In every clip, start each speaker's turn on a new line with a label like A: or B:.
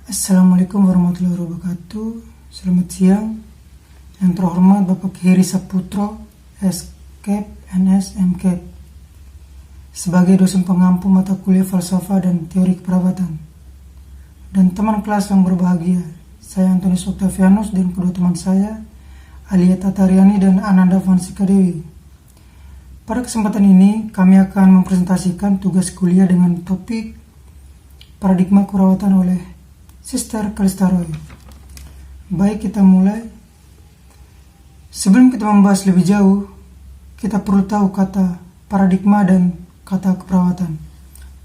A: Assalamualaikum warahmatullahi wabarakatuh. Selamat siang. Yang terhormat Bapak Heri Saputro, SKEP, NS, MKEP, sebagai dosen pengampu mata kuliah falsafah dan teori keperawatan. Dan teman kelas yang berbahagia, saya Antonius Octavianus dan kedua teman saya, Alia Tatariani dan Ananda Vansika Dewi. Pada kesempatan ini, kami akan mempresentasikan tugas kuliah dengan topik paradigma keperawatan oleh Sister Calista Roy. Baik, kita mulai. Sebelum kita membahas lebih jauh, kita perlu tahu kata paradigma dan kata keperawatan.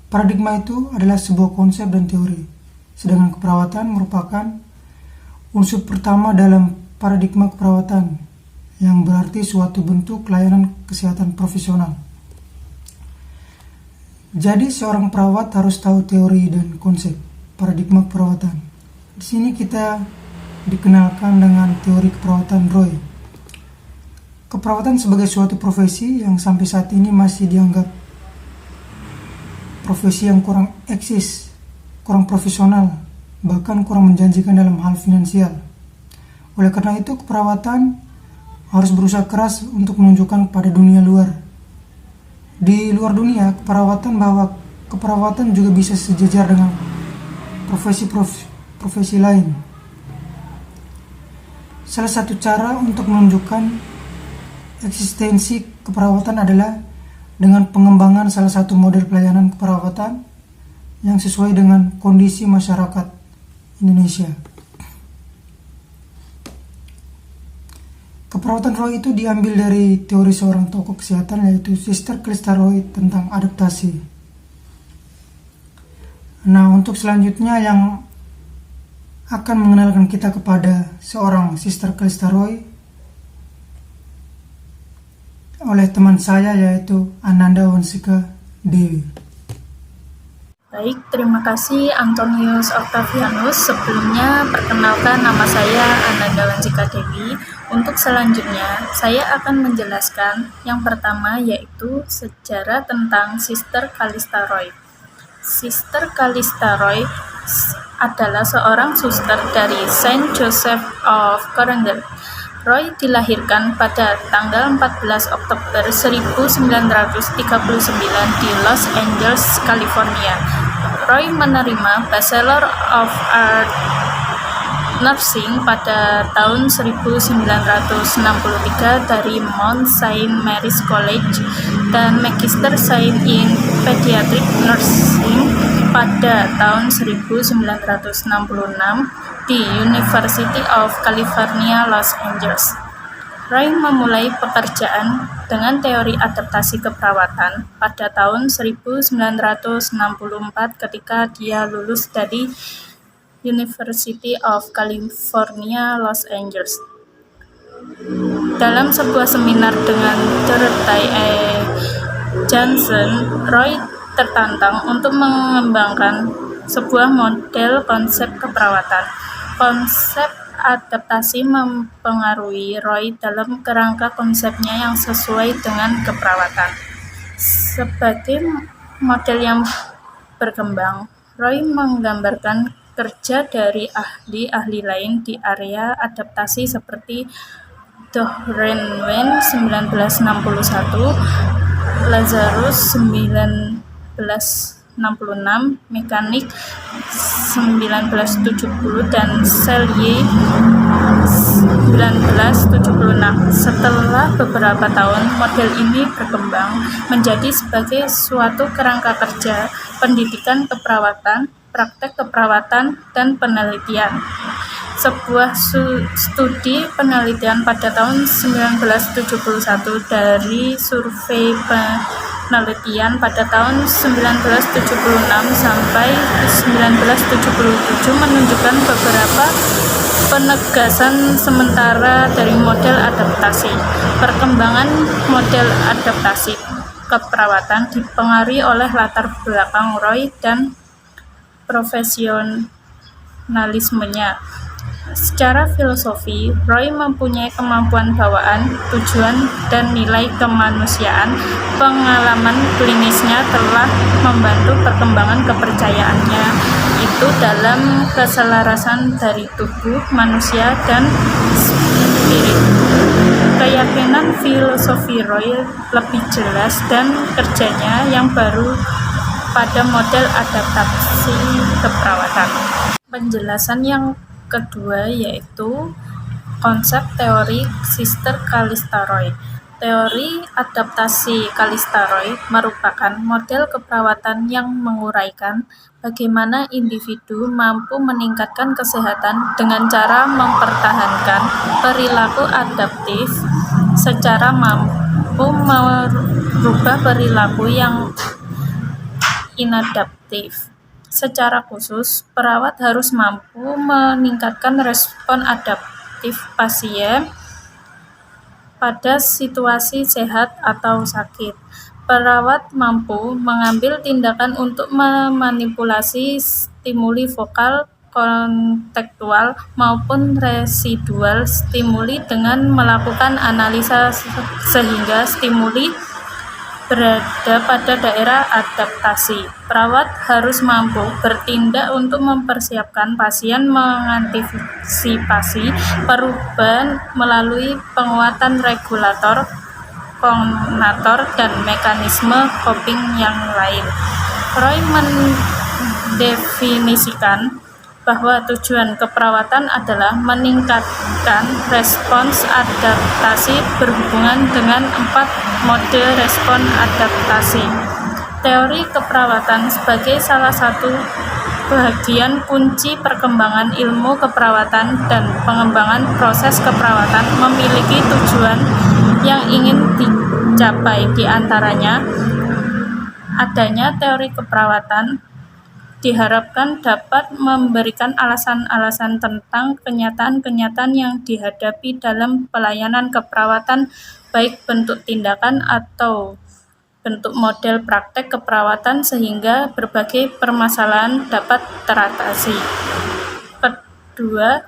A: Paradigma itu adalah sebuah konsep dan teori, sedangkan keperawatan merupakan unsur pertama dalam paradigma keperawatan, yang berarti suatu bentuk layanan kesehatan profesional. Jadi seorang perawat harus tahu teori dan konsep paradigma keperawatan. Di sini kita dikenalkan dengan teori keperawatan Roy. Keperawatan sebagai suatu profesi yang sampai saat ini masih dianggap profesi yang kurang eksis, kurang profesional, bahkan kurang menjanjikan dalam hal finansial. Oleh karena itu, keperawatan harus berusaha keras untuk menunjukkan pada dunia luar. Di luar dunia, keperawatan juga bisa sejajar dengan profesi lain. Salah satu cara untuk menunjukkan eksistensi keperawatan adalah dengan pengembangan salah satu model pelayanan keperawatan yang sesuai dengan kondisi masyarakat Indonesia. Keperawatan Roy itu diambil dari teori seorang tokoh kesehatan, yaitu Sister Calista Roy, tentang adaptasi. Nah, untuk selanjutnya yang akan mengenalkan kita kepada seorang Sister Calista Roy oleh teman saya, yaitu Ananda Vansika Dewi.
B: Baik, terima kasih Antonius Octavianus. Sebelumnya, perkenalkan, nama saya Ananda Vansika Dewi. Untuk selanjutnya, saya akan menjelaskan yang pertama, yaitu sejarah tentang Sister Calista Roy. Sister Calista Roy adalah seorang suster dari Saint Joseph of Carangal. Roy dilahirkan pada tanggal 14 Oktober 1939 di Los Angeles, California. Roy menerima Bachelor of Arts Nursing pada tahun 1963 dari Mount Saint Mary's College dan Magister Science in Pediatric Nursing pada tahun 1966 di University of California, Los Angeles. Roy memulai pekerjaan dengan teori adaptasi keperawatan pada tahun 1964 ketika dia lulus dari University of California, Los Angeles. Dalam sebuah seminar dengan Dorothy E. Johnson, Roy tertantang untuk mengembangkan sebuah model konsep keperawatan. Konsep adaptasi mempengaruhi Roy dalam kerangka konsepnya yang sesuai dengan keperawatan. Sebagai model yang berkembang, Roy menggambarkan kerja dari ahli-ahli lain di area adaptasi seperti Dohrenwen 1961, Lazarus 1966, Mekanik 1970, dan Selye 1976. Setelah beberapa tahun, model ini berkembang menjadi sebagai suatu kerangka kerja pendidikan keperawatan, praktek keperawatan, dan penelitian. Sebuah studi penelitian pada tahun 1971 dari survei penelitian pada tahun 1976 sampai 1977 menunjukkan beberapa penegasan sementara dari model adaptasi. Perkembangan model adaptasi keperawatan dipengaruhi oleh latar belakang Roy dan profesionalismenya. Secara filosofi, Roy mempunyai kemampuan bawaan, tujuan, dan nilai kemanusiaan. Pengalaman klinisnya telah membantu perkembangan kepercayaannya itu dalam keselarasan dari tubuh manusia dan spirit. Keyakinan filosofi Roy lebih jelas dan kerjanya yang baru pada model adaptasi keperawatan. Penjelasan yang kedua yaitu konsep teori Sister Calista Roy. Teori adaptasi Calista Roy merupakan model keperawatan yang menguraikan bagaimana individu mampu meningkatkan kesehatan dengan cara mempertahankan perilaku adaptif secara mampu merubah perilaku yang inadaptif. Secara khusus, perawat harus mampu meningkatkan respon adaptif pasien pada situasi sehat atau sakit. Perawat mampu mengambil tindakan untuk memanipulasi stimuli vokal, kontekstual, maupun residual stimuli dengan melakukan analisa sehingga stimuli berada pada daerah adaptasi. Perawat harus mampu bertindak untuk mempersiapkan pasien mengantisipasi perubahan melalui penguatan regulator, konator, dan mekanisme coping yang lain. Roy mendefinisikan bahwa tujuan keperawatan adalah meningkatkan respons adaptasi berhubungan dengan 4 mode respon adaptasi. Teori keperawatan sebagai salah satu bagian kunci perkembangan ilmu keperawatan dan pengembangan proses keperawatan memiliki tujuan yang ingin dicapai, di antaranya adanya teori keperawatan diharapkan dapat memberikan alasan-alasan tentang kenyataan-kenyataan yang dihadapi dalam pelayanan keperawatan, baik bentuk tindakan atau bentuk model praktek keperawatan, sehingga berbagai permasalahan dapat teratasi. Kedua,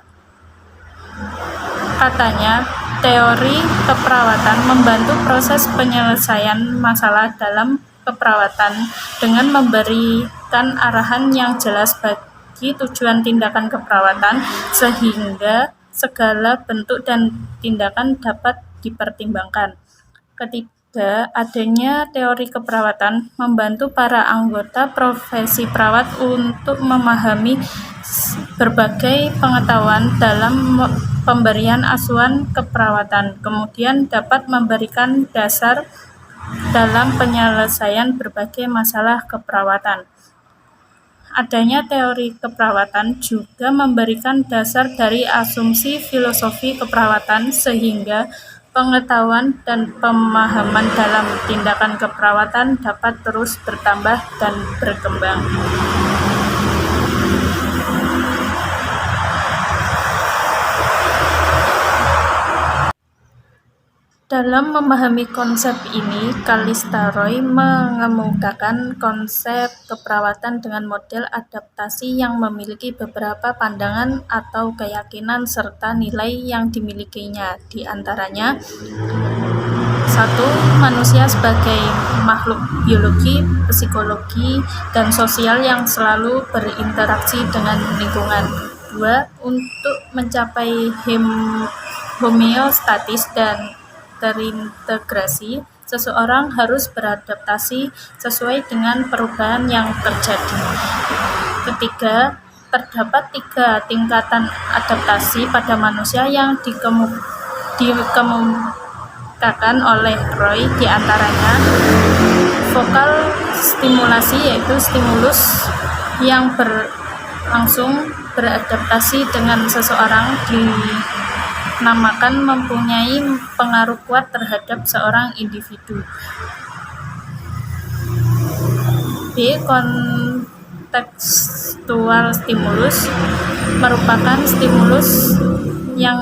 B: katanya, teori keperawatan membantu proses penyelesaian masalah dalam keperawatan dengan memberikan arahan yang jelas bagi tujuan tindakan keperawatan, sehingga segala bentuk dan tindakan dapat dipertimbangkan. Ketiga, adanya teori keperawatan membantu para anggota profesi perawat untuk memahami berbagai pengetahuan dalam pemberian asuhan keperawatan, kemudian dapat memberikan dasar dalam penyelesaian berbagai masalah keperawatan. Adanya teori keperawatan juga memberikan dasar dari asumsi filosofi keperawatan, sehingga pengetahuan dan pemahaman dalam tindakan keperawatan dapat terus bertambah dan berkembang. Dalam memahami konsep ini, Calista Roy mengemukakan konsep keperawatan dengan model adaptasi yang memiliki beberapa pandangan atau keyakinan serta nilai yang dimilikinya. Di antaranya, 1. Manusia sebagai makhluk biologi, psikologi, dan sosial yang selalu berinteraksi dengan lingkungan. 2. Untuk mencapai homeostatis dan terintegrasi, seseorang harus beradaptasi sesuai dengan perubahan yang terjadi. Ketiga, terdapat 3 tingkatan adaptasi pada manusia yang dikemukakan oleh Roy, di antaranya vokal stimulasi, yaitu stimulus yang berlangsung beradaptasi dengan seseorang dinamakan mempunyai pengaruh kuat terhadap seorang individu. B. Kontekstual stimulus merupakan stimulus yang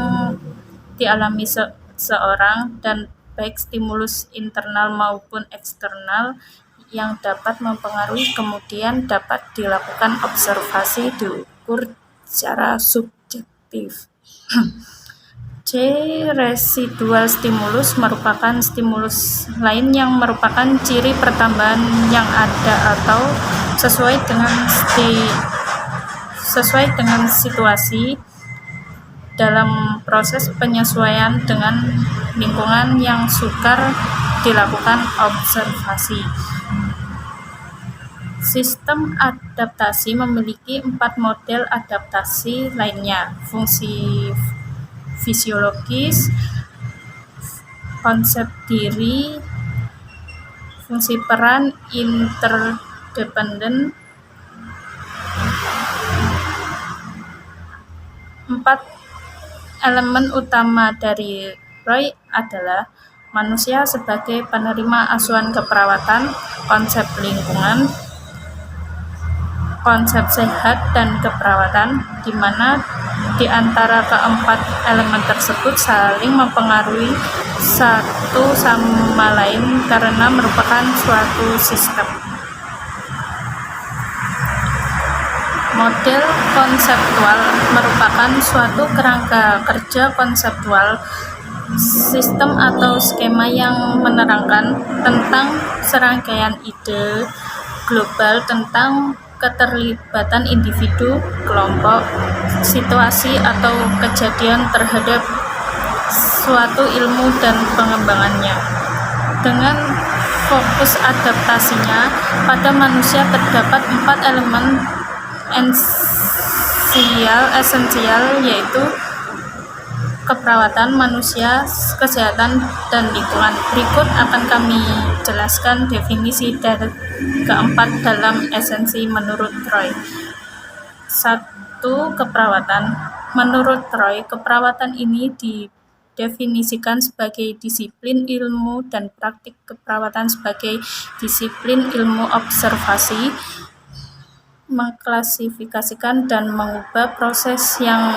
B: dialami seseorang, dan baik stimulus internal maupun eksternal yang dapat mempengaruhi, kemudian dapat dilakukan observasi diukur secara subjektif. C. Residual stimulus merupakan stimulus lain yang merupakan ciri pertambahan yang ada atau sesuai dengan situasi dalam proses penyesuaian dengan lingkungan yang sukar dilakukan observasi. Sistem adaptasi memiliki 4 model adaptasi lainnya: fungsi fisiologis, konsep diri, fungsi peran, interdependen. 4 elemen utama dari Roy adalah manusia sebagai penerima asuhan keperawatan, konsep lingkungan, konsep sehat dan keperawatan, di mana di antara keempat elemen tersebut saling mempengaruhi satu sama lain karena merupakan suatu sistem. Model konseptual merupakan suatu kerangka kerja konseptual, sistem atau skema yang menerangkan tentang serangkaian ide global tentang keterlibatan individu, kelompok, situasi, atau kejadian terhadap suatu ilmu dan pengembangannya. Dengan fokus adaptasinya pada manusia terdapat 4 elemen esensial yaitu keperawatan manusia, kesehatan, dan lingkungan. Berikut akan kami jelaskan definisi dari keempat dalam esensi menurut Roy. 1. Keperawatan. Menurut Roy, keperawatan ini didefinisikan sebagai disiplin ilmu dan praktik keperawatan sebagai disiplin ilmu observasi, mengklasifikasikan dan mengubah proses yang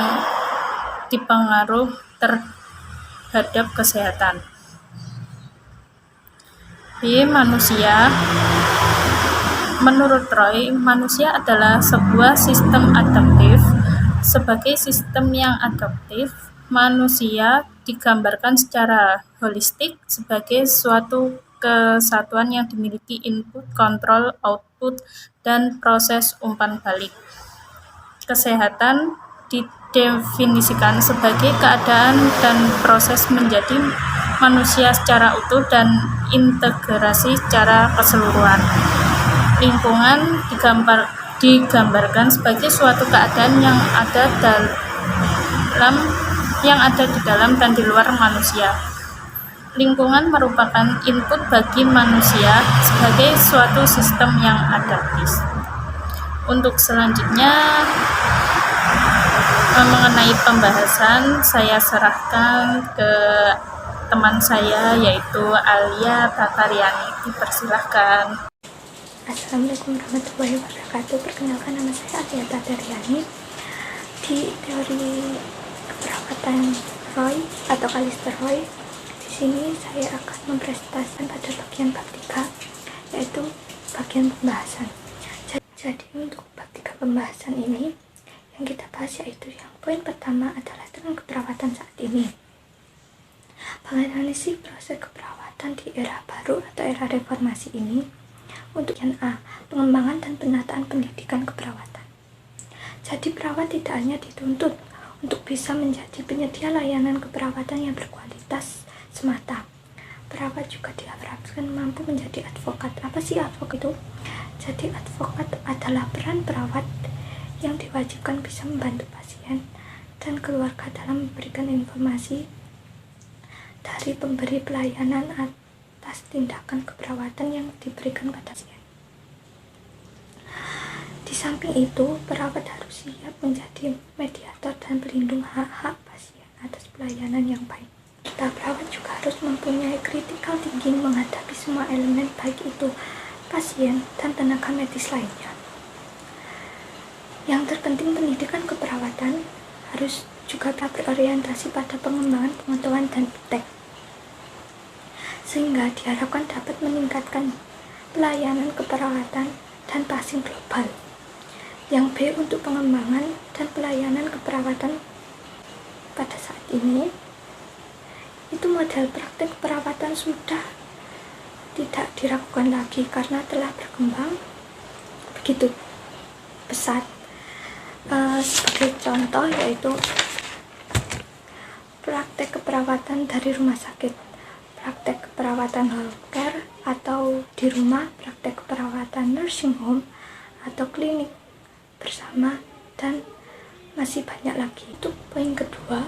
B: dipengaruh terhadap kesehatan. B. Manusia. Menurut Roy, manusia adalah sebuah sistem adaptif. Sebagai sistem yang adaptif, manusia digambarkan secara holistik sebagai suatu kesatuan yang dimiliki input, kontrol, output, dan proses umpan balik. Kesehatan didefinisikan sebagai keadaan dan proses menjadi manusia secara utuh dan integrasi secara keseluruhan. Lingkungan digambarkan sebagai suatu keadaan yang ada di dalam dan di luar manusia. Lingkungan merupakan input bagi manusia sebagai suatu sistem yang adaptif. Untuk selanjutnya mengenai pembahasan, saya serahkan ke teman saya yaitu Alia Tatariani. Dipersilahkan.
C: Assalamualaikum warahmatullahi wabarakatuh. Perkenalkan, nama saya Alia Tatariani. Di teori keperawatan Roy atau Kalister Roy, di sini saya akan mempresentasikan pada bagian bab 3, yaitu bagian pembahasan. Jadi untuk bab 3 pembahasan ini yang kita bahas yaitu yang poin pertama adalah tentang keperawatan saat ini. Menganalisis proses keperawatan di era baru atau era reformasi ini. Untuk yang A, pengembangan dan penataan pendidikan keperawatan. Jadi perawat tidak hanya dituntut untuk bisa menjadi penyedia layanan keperawatan yang berkualitas semata. Perawat juga diharapkan mampu menjadi advokat. Apa sih advokat itu? Jadi advokat adalah peran perawat yang diwajibkan bisa membantu pasien dan keluarga dalam memberikan informasi dari pemberi pelayanan atas tindakan keperawatan yang diberikan pada pasien. Di samping itu, perawat harus siap menjadi mediator dan pelindung hak-hak pasien atas pelayanan yang baik. Perawat juga harus mempunyai kritikal thinking menghadapi semua elemen, baik itu pasien dan tenaga medis lainnya. Yang terpenting, pendidikan keperawatan harus juga berorientasi pada pengembangan pengetahuan dan praktek, sehingga diharapkan dapat meningkatkan pelayanan keperawatan dan pasien global. Yang B, untuk pengembangan dan pelayanan keperawatan pada saat ini itu model praktik perawatan sudah tidak diragukan lagi karena telah berkembang begitu pesat. Sebagai contoh yaitu praktek keperawatan dari rumah sakit, praktek keperawatan healthcare atau di rumah, praktek keperawatan nursing home atau klinik bersama, dan masih banyak lagi. Itu poin kedua.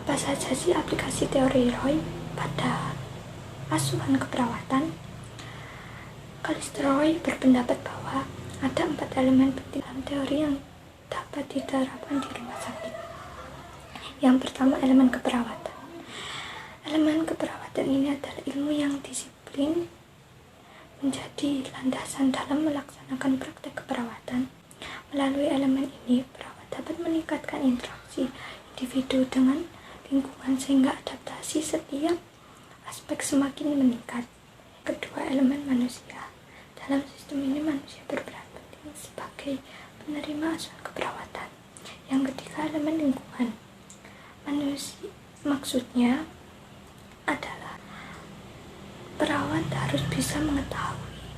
C: Apa saja sih aplikasi teori Roy pada asuhan keperawatan? Roy berpendapat bahwa ada 4 elemen penting dalam teori yang dapat diterapkan di rumah sakit. Yang pertama, elemen keperawatan. Elemen keperawatan ini adalah ilmu yang disiplin menjadi landasan dalam melaksanakan praktek keperawatan. Melalui elemen ini, perawat dapat meningkatkan interaksi individu dengan lingkungan sehingga adaptasi setiap aspek semakin meningkat. Kedua, elemen manusia. Dalam sistem ini manusia berperan penting sebagai penerima asuhan keperawatan. Yang ketiga, elemen lingkungan. Manusia maksudnya adalah perawat harus bisa mengetahui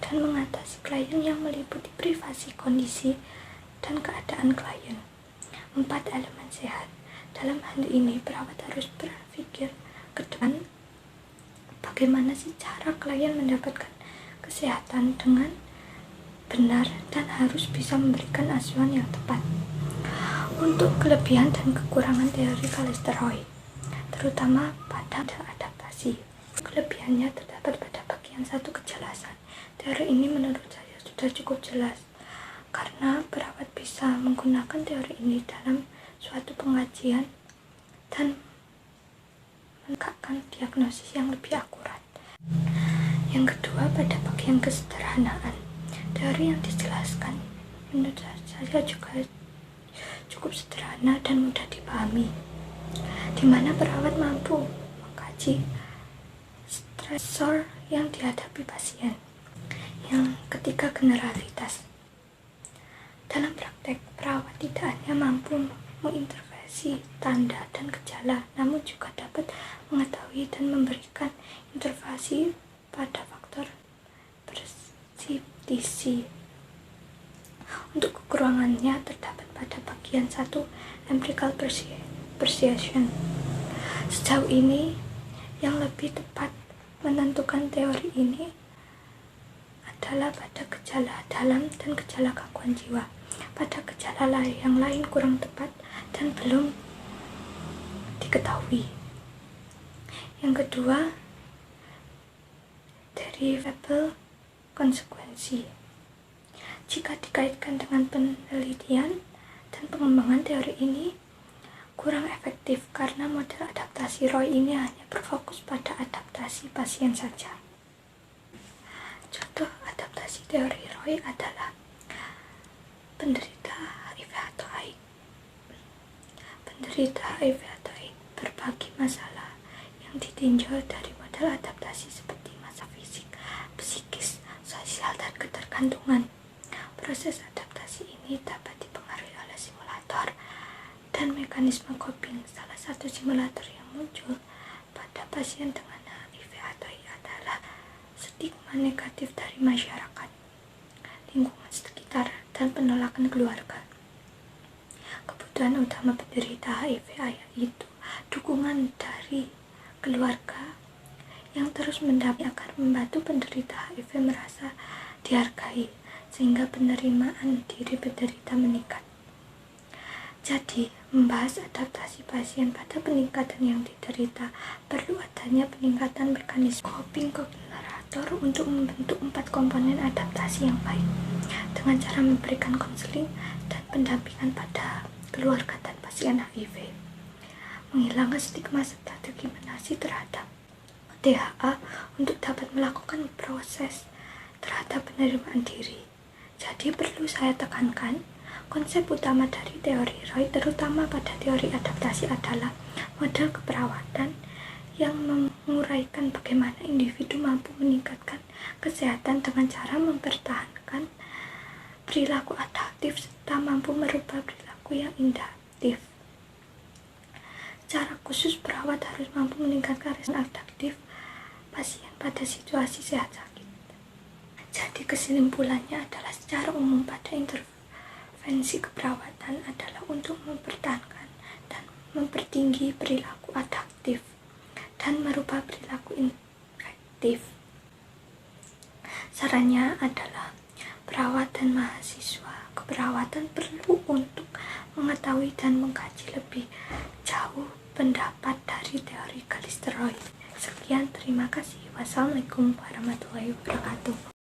C: dan mengatasi klien yang meliputi privasi, kondisi, dan keadaan klien. 4, elemen sehat. Dalam hal ini, perawat harus berpikir ke depan bagaimana sih cara klien mendapatkan kesehatan dengan benar dan harus bisa memberikan asuhan yang tepat. Untuk kelebihan dan kekurangan teori Roy, terutama pada adaptasi. Kelebihannya terdapat pada bagian 1, kejelasan. Teori ini menurut saya sudah cukup jelas karena perawat bisa menggunakan teori ini dalam suatu pengajian dan menegakkan diagnosis yang lebih akurat. Yang kedua, pada bagian kesederhanaan. Teori yang dijelaskan menurut saya juga cukup sederhana dan mudah dipahami, di mana perawat mampu mengkaji stresor yang dihadapi pasien. Yang ketiga, generalitas. Dalam praktek, perawat tidak hanya mampu mengintervensi tanda dan gejala, namun juga dapat mengetahui dan memberikan intervensi pada faktor persepsi. Untuk kekurangannya terdapat pada bagian 1, empirical persuasion. Sejauh ini, yang lebih tepat menentukan teori ini adalah pada gejala dalam dan gejala gangguan jiwa. Pada gejala yang lain kurang tepat dan belum diketahui. Yang kedua, derivable konsekuensi. Jika dikaitkan dengan penelitian dan pengembangan teori ini kurang efektif karena model adaptasi Roy ini hanya berfokus pada adaptasi pasien saja. Contoh adaptasi teori Roy adalah penderita HIV atau AIDS. Penderita HIV atau AIDS berbagi masalah yang ditinjau dari model adaptasi seperti masalah fisik, psikis, sosial, dan ketergantungan. Proses adaptasi ini dapat dipengaruhi oleh simulator dan mekanisme coping. Salah satu simulator yang muncul pada pasien dengan HIV atau AIDS adalah stigma negatif dari masyarakat, lingkungan sekitar, dan penolakan keluarga. Kebutuhan utama penderita HIV yaitu dukungan dari keluarga yang terus mendampingi agar membantu penderita HIV merasa dihargai, sehingga penerimaan diri penderita meningkat. Jadi, membahas adaptasi pasien pada peningkatan yang diderita, perlu adanya peningkatan mekanisme coping generator untuk membentuk 4 komponen adaptasi yang baik, dengan cara memberikan konseling dan pendampingan pada keluarga dan pasien HIV, menghilangkan stigma strategi menasi terhadap THA untuk dapat melakukan proses terhadap penerimaan diri. Jadi perlu saya tekankan, konsep utama dari teori Roy terutama pada teori adaptasi adalah model keperawatan yang menguraikan bagaimana individu mampu meningkatkan kesehatan dengan cara mempertahankan perilaku adaptif serta mampu merubah perilaku yang inadaptif. Secara khusus, perawat harus mampu meningkatkan respon adaptif pasien pada situasi sehat sakit. Jadi kesimpulannya adalah secara umum pada intervensi keperawatan adalah untuk mempertahankan dan mempertinggi perilaku adaptif dan merubah perilaku infektif. Sarannya adalah perawat dan mahasiswa keperawatan perlu untuk mengetahui dan mengkaji lebih jauh pendapat dari teori Kalisteroid. Sekian, terima kasih. Wassalamualaikum warahmatullahi wabarakatuh.